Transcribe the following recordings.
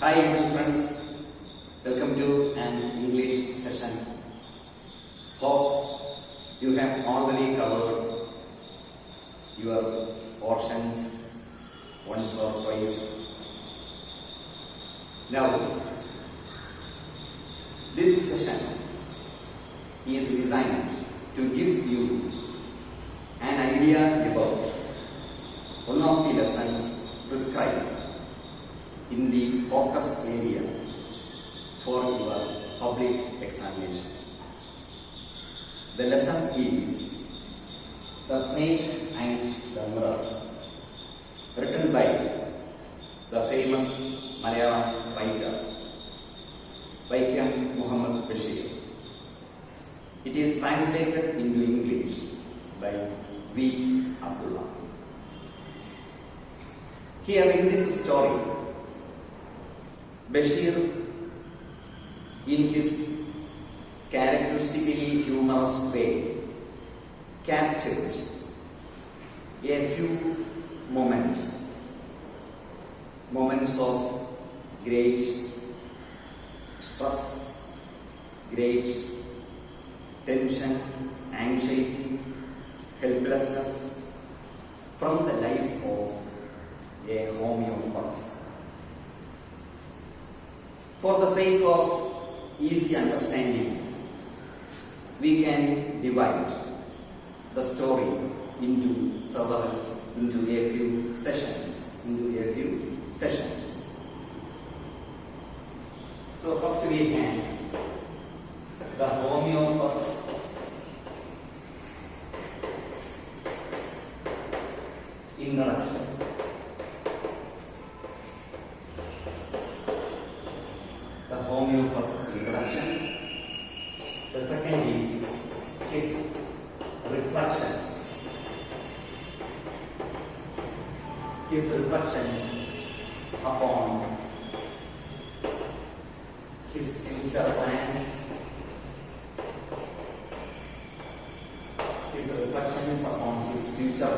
Hi little friends, welcome to an English session. Hope you have already covered your portions once or twice. Now, this session is designed to give you an idea about one of the lessons prescribed in the focus area for your public examination. The lesson is The Snake and the Mirror, written by the famous Malayalam writer Vaikam Muhammad Bashir. It is translated into English by V. Abdullah. Here in this story, Bashir, in his characteristically humorous way, captures a few moments of great stress, great tension, anxiety, helplessness from the life of a homeopath. For the sake of easy understanding, we can divide the story into a few sessions. So first we have the homeopath's introduction. The second is his reflections. Upon his future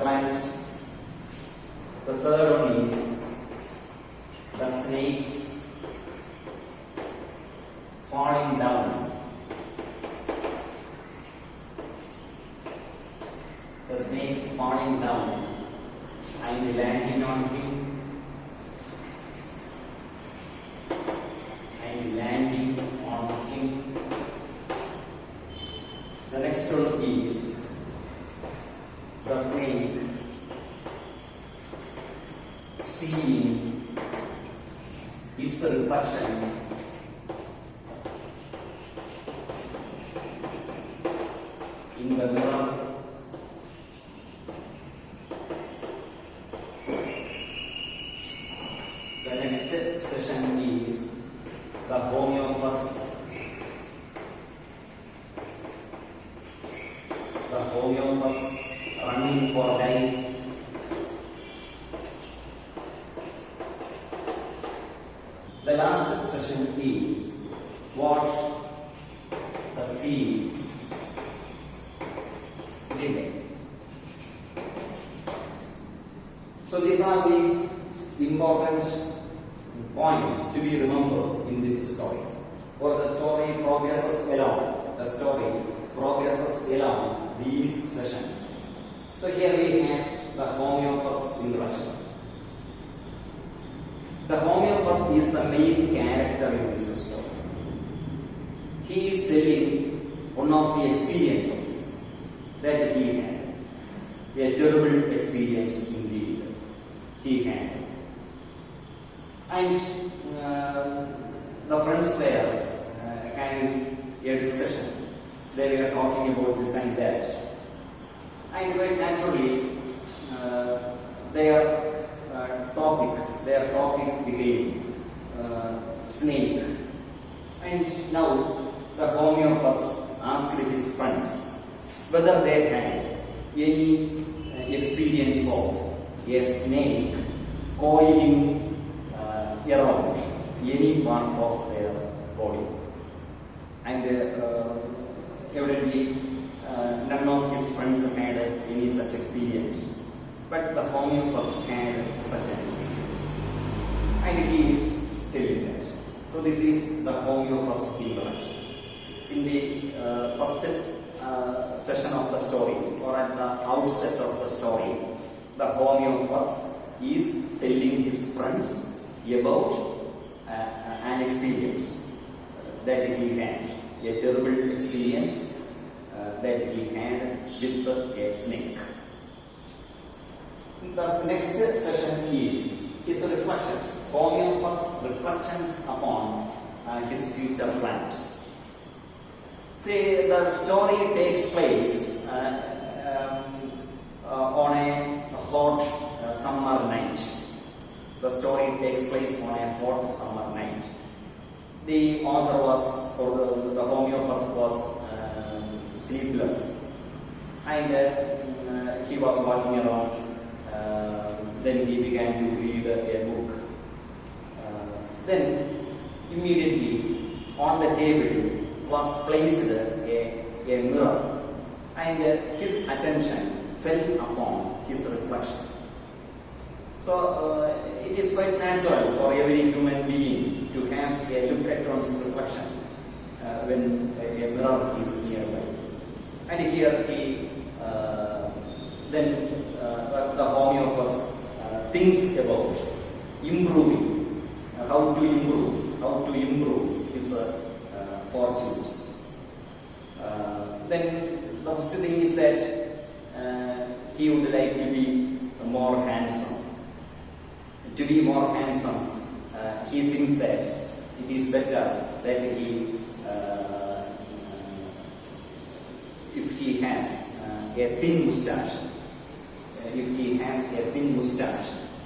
plans. The third one is the snakes falling down. And landing on him. The next one is the snake seeing its reflection in the mirror. The next session is the homeopaths running for life. The last session is what the thief did. So these are the important points to be remembered in this story. For the story progresses along these sessions. So here we have the homeopath's introduction. The homeopath is the main character in this story. He is telling one of the experiences that he had. A terrible experience indeed he had. And the friends were having a discussion. They were talking about this and that. And very naturally, their topic became snake. And now the homeopath asked his friends whether they had any experience of a snake coiling around any part of their body. And evidently none of his friends had any such experience. But the homeopath had such an experience. And he is telling that. this is the homeopath's introduction. In the first session of the story, or at the outset of the story, the homeopath is telling his friends about an experience that he had, a terrible experience that he had with a snake. The next session is his reflections, homeopath's reflections upon his future plans. See, the story takes place on a hot summer night. The story takes place on a hot summer night. The author was, or the homeopath was sleepless, and he was walking around. Then he began to read a book. Then immediately on the table was placed a mirror, and his attention fell upon his reflection. So it is quite natural for every human being to have a look at one's reflection when a mirror is nearby. And here he then the homeopath thinks about improving, how to improve his fortunes. Then the first thing is that he would like to be more handsome. To be more handsome, he thinks that it is better that he, if he has a thin mustache,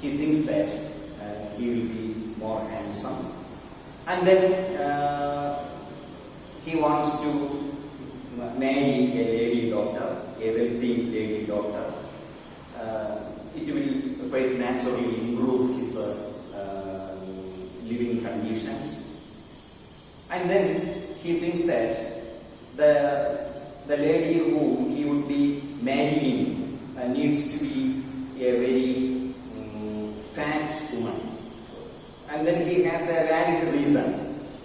he thinks that he will be more handsome. And then he wants to marry a lady doctor, a wealthy lady doctor. It will quite naturally improve his living conditions. And then he thinks that the lady whom he would be marrying needs to be a very fat woman. And then he has a valid reason.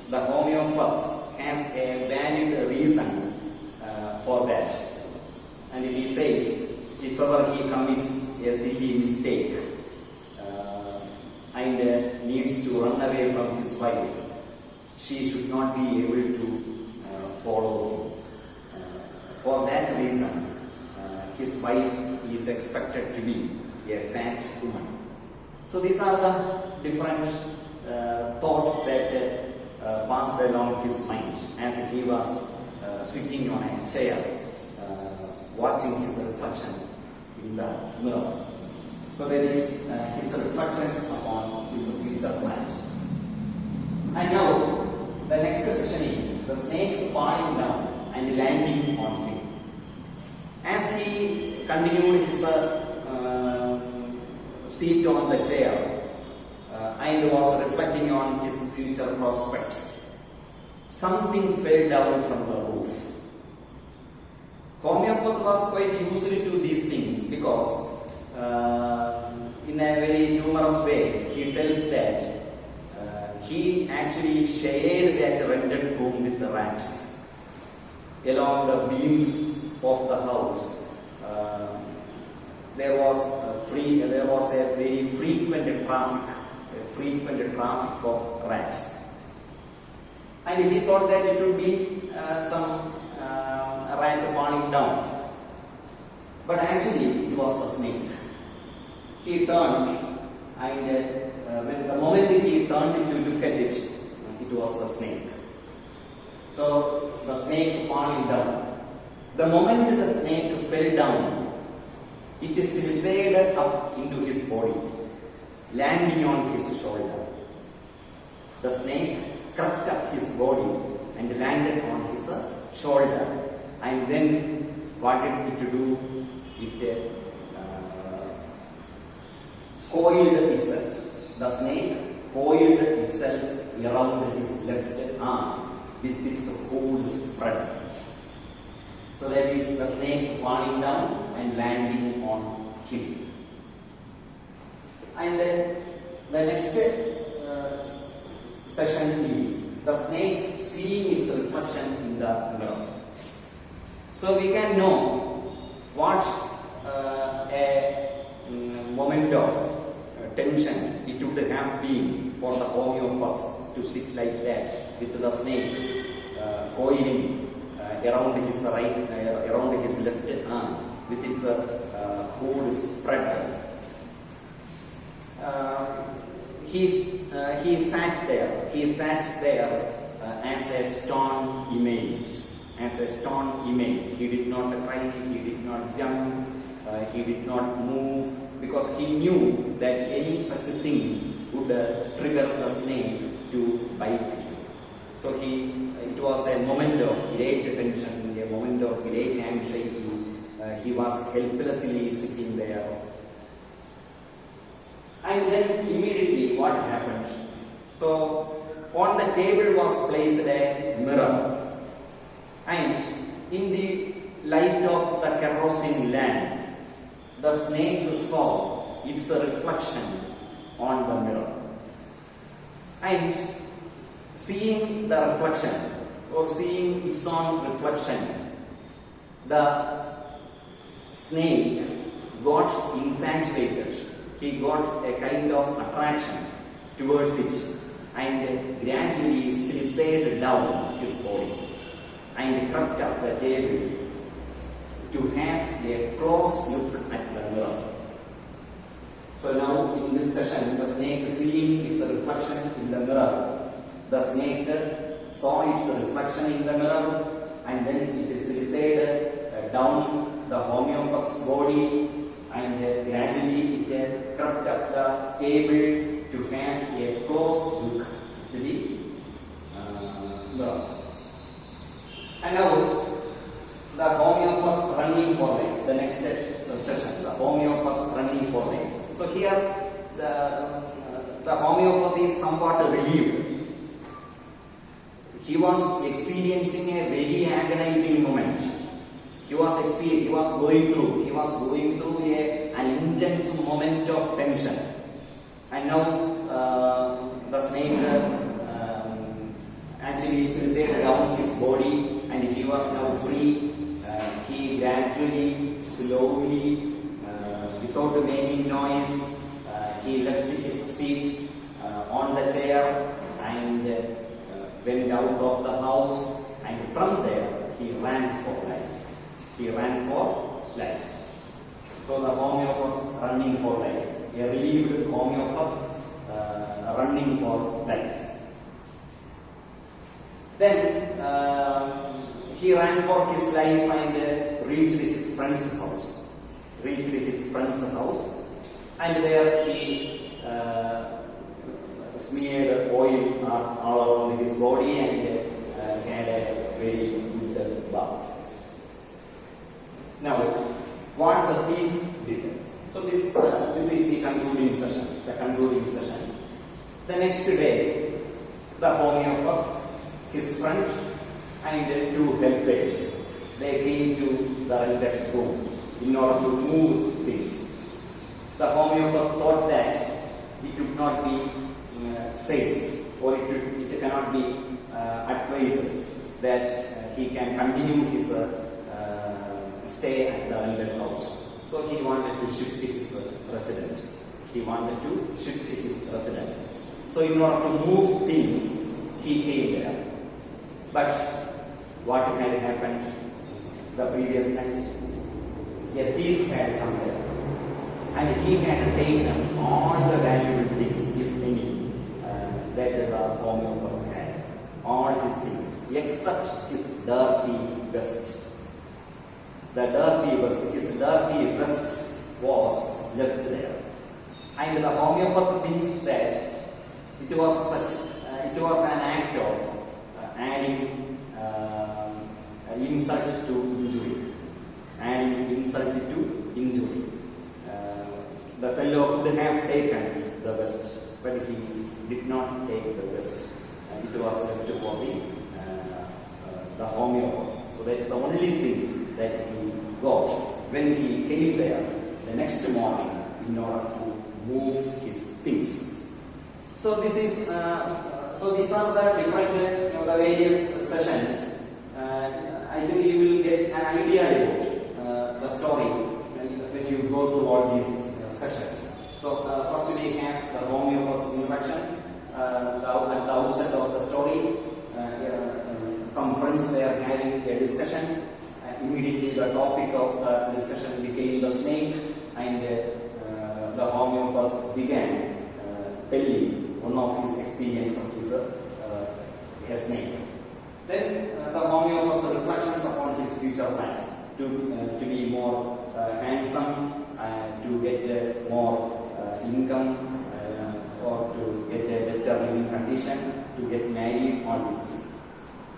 The homeopath has a valid reason for that. And he says, if ever he commits a silly mistake and needs to run away from his wife, she should not be able to follow him. For that reason, his wife is expected to be a fat woman. So these are the different thoughts that passed along his mind as he was sitting on a chair, watching his reflection in the mirror. So there is his reflections upon his future plans. And now the next session is the snakes falling down and landing on him. As he continued his seat on the chair and was reflecting on his future prospects, something fell down from the roof. Homeopath was quite used to these things because in a very humorous way he tells that he actually shared that rented room with the rats along the beams of the house. There was a very frequent traffic of rats, and he thought that it would be some rat falling down, but actually it was the snake. He turned, and when the moment he turned to look at it, it was the snake. So the snake falling down. The moment the snake fell down, it slithered up into his body, landing on his shoulder. The snake crept up his body and landed on his shoulder. And then what did it do? It coiled itself. The snake coiled itself around his left arm with its whole spread. So that is the snakes falling down and landing on him. And the next session is the snake seeing its reflection in the mirror. So we can know what a moment of tension it would have been for the homeopaths to sit like that with the snake coiling around his around his left arm with its hood spread. He sat there. He sat there as a stone image. As a stone image. He did not cry. He did not jump. He did not move because he knew that any such thing would trigger the snake to bite him. So it was a moment of great tension, a moment of great anxiety. He was helplessly sitting there. And then immediately what happened? So on the table was placed a mirror, and in the light of the kerosene lamp, the snake saw its reflection on the mirror. And seeing the reflection or seeing its own reflection, the snake got infatuated. He got a kind of attraction towards it and gradually slipped down his body and crept up the table to have a close look at the mirror. So now in this session, the snake seeing its reflection in the mirror, the snake saw its reflection in the mirror and then it slipped down the homeopath's body and gradually it crept up the table to have a close look to the mirror. And now the homeopaths running for life. The next session, the homeopaths running for life. So here the homeopath is somewhat relieved. He was experiencing a very agonizing moment. He was going through an intense moment of tension, and now the snake actually slipped down his body, and he was now free. He gradually, slowly, without making noise, he left his seat on the chair and went out of the house, and from there he ran for life. He ran for life. So the homeopaths running for life. A relieved homeopaths running for life. Then he ran for his life and reached his friend's house. And there he smeared oil all around his body and had a very good bath. Now, what the thief did. So this is the concluding session. The next day, the homeopath, his friend, and two helpers, they came to the rented room in order to move things. The homeopath thought that it would not be safe, or it cannot be advisable that he can continue his stay at the rented house. So he wanted to shift his residence. So in order to move things, he came there. But what had happened the previous night? A thief had come there, and he had taken all the valuable things, if any, that the homeopath had. All his things, except his dirty vest. His dirty vest was left there. And the homeopath thinks that it was an act of adding insult to injury. The fellow could have taken the vest, but he did not take the vest. It was left for the homeopath. So that is the only thing that he got when he came there the next morning in order to move his things. So this is So these are the different, the various sessions. I think you will get an idea about the story when you go through all these sessions. So first we have the homeopath's introduction. At the outset of the story, some friends were having a discussion. Immediately the topic of the discussion became the snake, and the homeopath began telling one of his experiences with a snake. Then the homeopath's reflections upon his future plans to be more handsome, to get more income, or to get a better living condition, to get married, all these things.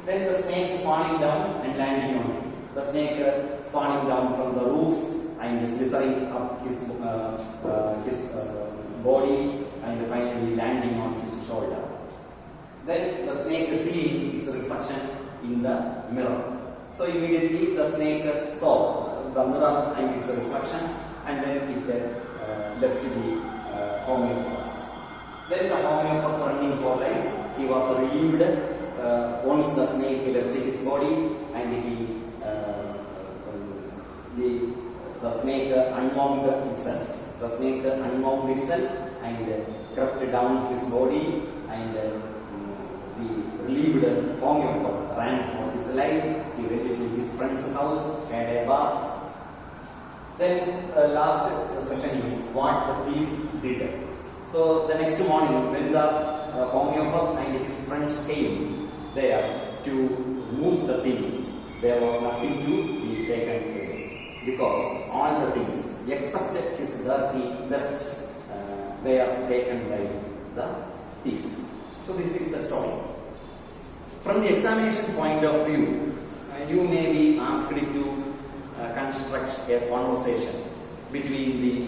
Then the snakes falling down and landing on him. The snake falling down from the roof and slithering up his body and finally landing on his shoulder. Then the snake seeing his reflection in the mirror. So immediately the snake saw the mirror and its reflection, and then it left the homeopath. Then the homeopath running for life, he was relieved once the snake left his body, and the snake unwound itself. The snake unwound itself and crept down his body, and the relieved homeopath ran for his life. He went to his friend's house, had a bath. Then last session is what the thief did. So the next morning, when the homeopath and his friends came there to remove the things, there was nothing to be taken away, because all the things except his dirty vest were taken by the thief. So this is the story. From the examination point of view, you may be asked to construct a conversation between the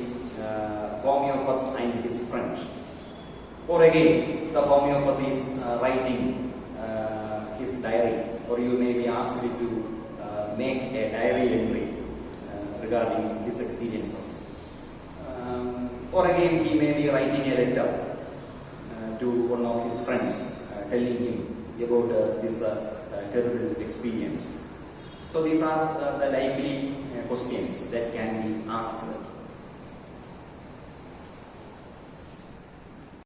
homeopath and his friend. Or again, the homeopath is writing his diary, or you may be asked to make a diary entry regarding his experiences. Or again, he may be writing a letter to one of his friends, telling him about this terrible experience. So these are the likely questions that can be asked